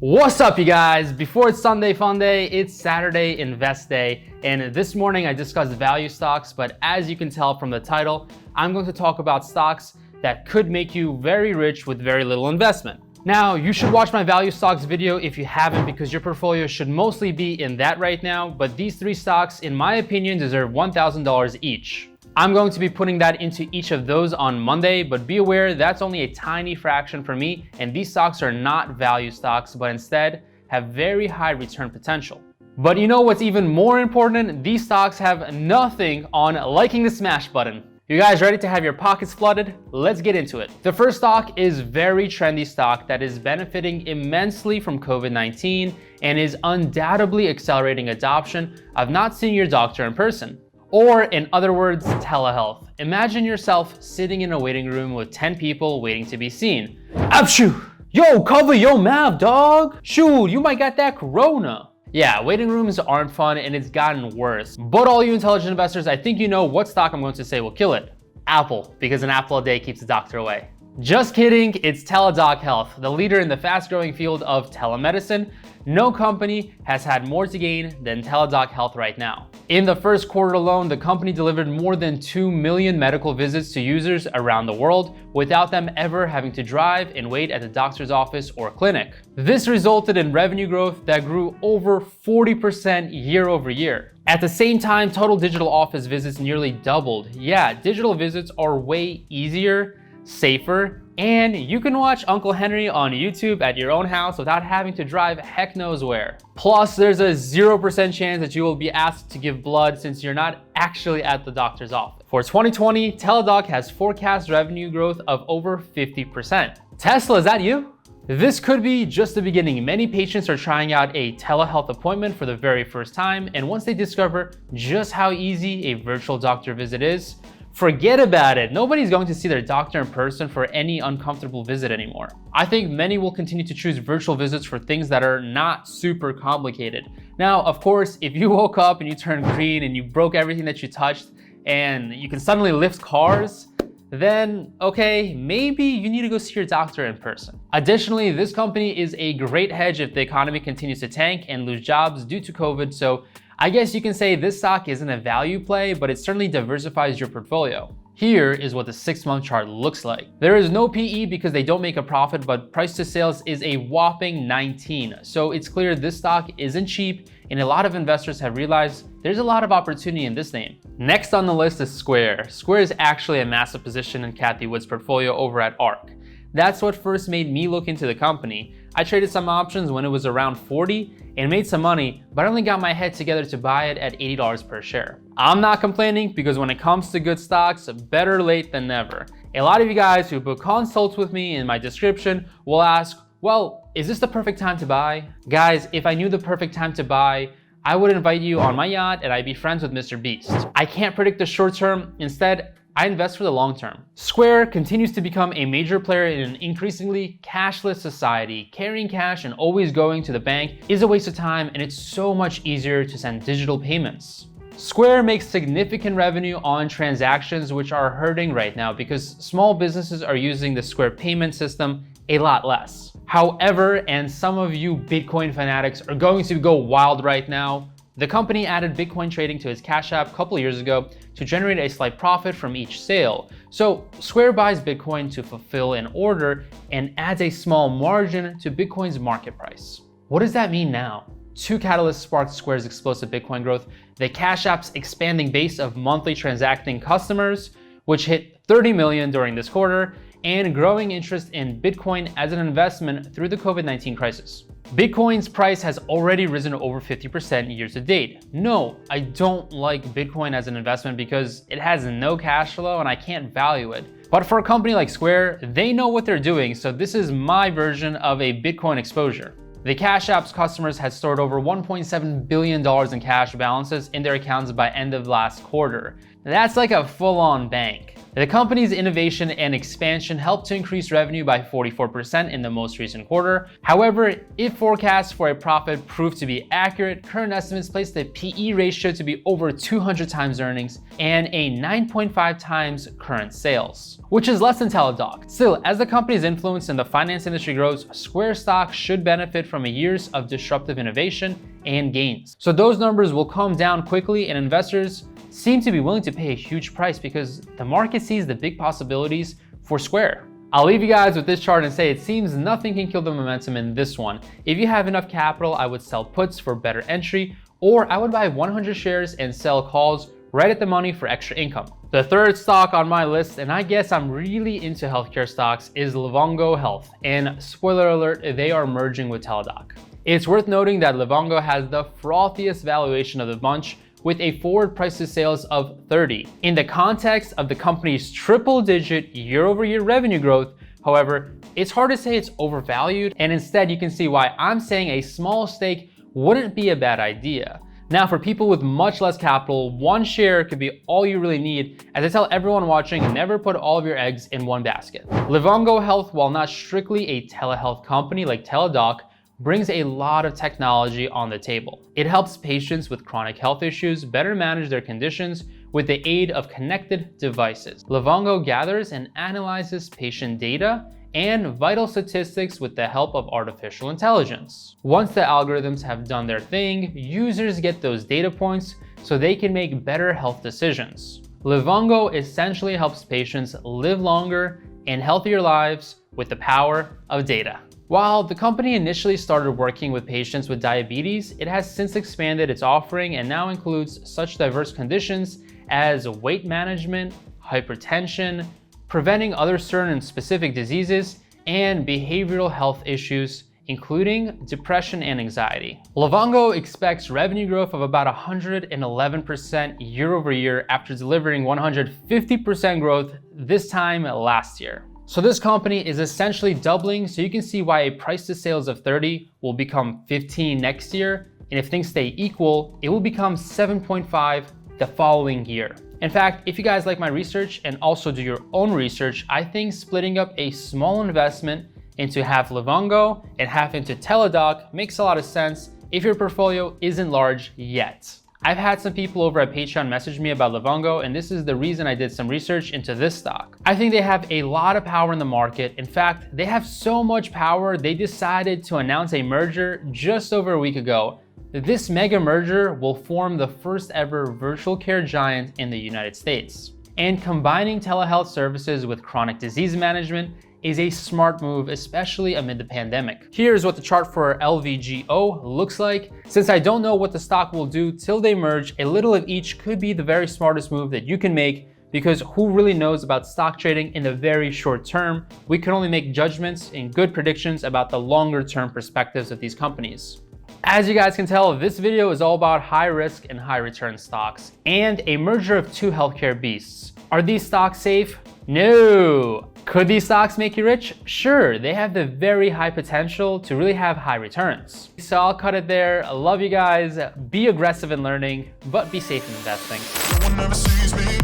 What's up, you guys? Before it's Sunday Fun Day, it's Saturday Invest Day. And this morning I discussed value stocks, but as you can tell from the title, I'm going to talk about stocks that could make you very rich with very little investment. Now, you should watch my value stocks video if you haven't, because your portfolio should mostly be in that right now. But these three stocks, in my opinion, deserve $1,000 each. I'm going to be putting that into each of those on Monday, but be aware that's only a tiny fraction for me, and these stocks are not value stocks, but instead have very high return potential. But you know what's even more important? These stocks have nothing on liking the smash button. You guys ready to have your pockets flooded? Let's get into it. The first stock is very trendy stock that is benefiting immensely from COVID-19 and is undoubtedly accelerating adoption of not seeing your doctor in person. Or in other words, telehealth. Imagine yourself sitting in a waiting room with 10 people waiting to be seen. Apshoo! Yo, cover your mouth, dog! Shoot, you might got that corona. Yeah, waiting rooms aren't fun and it's gotten worse. But all you intelligent investors, I think you know what stock I'm going to say will kill it. Apple, because an apple a day keeps the doctor away. Just kidding, it's Teledoc Health, the leader in the fast-growing field of telemedicine. No company has had more to gain than Teledoc Health right now. In the first quarter alone, the company delivered more than 2 million medical visits to users around the world without them ever having to drive and wait at the doctor's office or clinic. This resulted in revenue growth that grew over 40% year over year. At the same time, total digital office visits nearly doubled. Yeah, digital visits are way easier, safer, and you can watch Uncle Henry on YouTube at your own house without having to drive heck knows where. Plus, there's a 0% chance that you will be asked to give blood since you're not actually at the doctor's office. For 2020, Teledoc has forecast revenue growth of over 50%. Tesla, is that you? This could be just the beginning. Many patients are trying out a telehealth appointment for the very first time, and once they discover just how easy a virtual doctor visit is, forget about it. Nobody's going to see their doctor in person for any uncomfortable visit anymore. I think many will continue to choose virtual visits for things that are not super complicated. Now, of course, if you woke up and you turned green and you broke everything that you touched and you can suddenly lift cars, then okay, maybe you need to go see your doctor in person. Additionally, this company is a great hedge if the economy continues to tank and lose jobs due to COVID. So I guess you can say this stock isn't a value play, but it certainly diversifies your portfolio. Here is what the 6-month chart looks like. There is no PE because they don't make a profit, but price to sales is a whopping 19. So it's clear this stock isn't cheap, and a lot of investors have realized there's a lot of opportunity in this name. Next on the list is Square. Square is actually a massive position in Kathy Wood's portfolio over at ARK. That's what first made me look into the company. I traded some options when it was around 40 and made some money, but I only got my head together to buy it at $80 per share. I'm not complaining because when it comes to good stocks, better late than never. A lot of you guys who book consults with me in my description will ask, well, is this the perfect time to buy? Guys, if I knew the perfect time to buy, I would invite you on my yacht and I'd be friends with Mr. Beast. I can't predict the short term. Instead, I invest for the long term. Square continues to become a major player in an increasingly cashless society. Carrying cash and always going to the bank is a waste of time, and it's so much easier to send digital payments. Square makes significant revenue on transactions which are hurting right now because small businesses are using the Square payment system a lot less. However, and some of you Bitcoin fanatics are going to go wild right now, the company added Bitcoin trading to its Cash App a couple years ago to generate a slight profit from each sale. So Square buys Bitcoin to fulfill an order and adds a small margin to Bitcoin's market price. What does that mean now? Two catalysts sparked Square's explosive Bitcoin growth: the Cash App's expanding base of monthly transacting customers, which hit 30 million during this quarter, and growing interest in Bitcoin as an investment through the COVID-19 crisis. Bitcoin's price has already risen over 50% year to date. No, I don't like Bitcoin as an investment because it has no cash flow and I can't value it. But for a company like Square, they know what they're doing, so this is my version of a Bitcoin exposure. The Cash App's customers had stored over $1.7 billion in cash balances in their accounts by end of last quarter. That's like a full-on bank. The company's innovation and expansion helped to increase revenue by 44% in the most recent quarter. However, if forecasts for a profit prove to be accurate, current estimates place the PE ratio to be over 200 times earnings and a 9.5 times current sales, which is less than Teledoc. Still, as the company's influence in the finance industry grows, Square stock should benefit from years of disruptive innovation and gains. So those numbers will come down quickly, and investors seem to be willing to pay a huge price because the market sees the big possibilities for Square. I'll leave you guys with this chart and say it seems nothing can kill the momentum in this one. If you have enough capital, I would sell puts for better entry, or I would buy 100 shares and sell calls right at the money for extra income. The third stock on my list, and I guess I'm really into healthcare stocks, is Livongo Health. And spoiler alert, they are merging with Teledoc. It's worth noting that Livongo has the frothiest valuation of the bunch, with a forward price to sales of 30. In the context of the company's triple-digit year-over-year revenue growth, however, it's hard to say it's overvalued, and instead you can see why I'm saying a small stake wouldn't be a bad idea. Now, for people with much less capital, one share could be all you really need. As I tell everyone watching, never put all of your eggs in one basket. Livongo Health, while not strictly a telehealth company like Teledoc, brings a lot of technology on the table. It helps patients with chronic health issues better manage their conditions with the aid of connected devices. Livongo gathers and analyzes patient data and vital statistics with the help of artificial intelligence. Once the algorithms have done their thing, users get those data points so they can make better health decisions. Livongo essentially helps patients live longer and healthier lives with the power of data. While the company initially started working with patients with diabetes, it has since expanded its offering and now includes such diverse conditions as weight management, hypertension, preventing other certain specific diseases, and behavioral health issues, including depression and anxiety. Livongo expects revenue growth of about 111% year over year after delivering 150% growth this time last year. So this company is essentially doubling, so you can see why a price to sales of 30 will become 15 next year, and if things stay equal, it will become 7.5 the following year. In fact, if you guys like my research and also do your own research, I think splitting up a small investment into half Livongo and half into Teledoc makes a lot of sense if your portfolio isn't large yet. I've had some people over at Patreon message me about Livongo, and this is the reason I did some research into this stock. I think they have a lot of power in the market. In fact, they have so much power, they decided to announce a merger just over a week ago. This mega merger will form the first ever virtual care giant in the United States. And combining telehealth services with chronic disease management is a smart move, especially amid the pandemic. Here's what the chart for LVGO looks like. Since I don't know what the stock will do till they merge, a little of each could be the very smartest move that you can make, because who really knows about stock trading in the very short term? We can only make judgments and good predictions about the longer term perspectives of these companies. As you guys can tell, this video is all about high risk and high return stocks and a merger of two healthcare beasts. Are these stocks safe? No. Could these stocks make you rich? Sure, they have the very high potential to really have high returns. So I'll cut it there. I love you guys. Be aggressive in learning, but be safe in investing.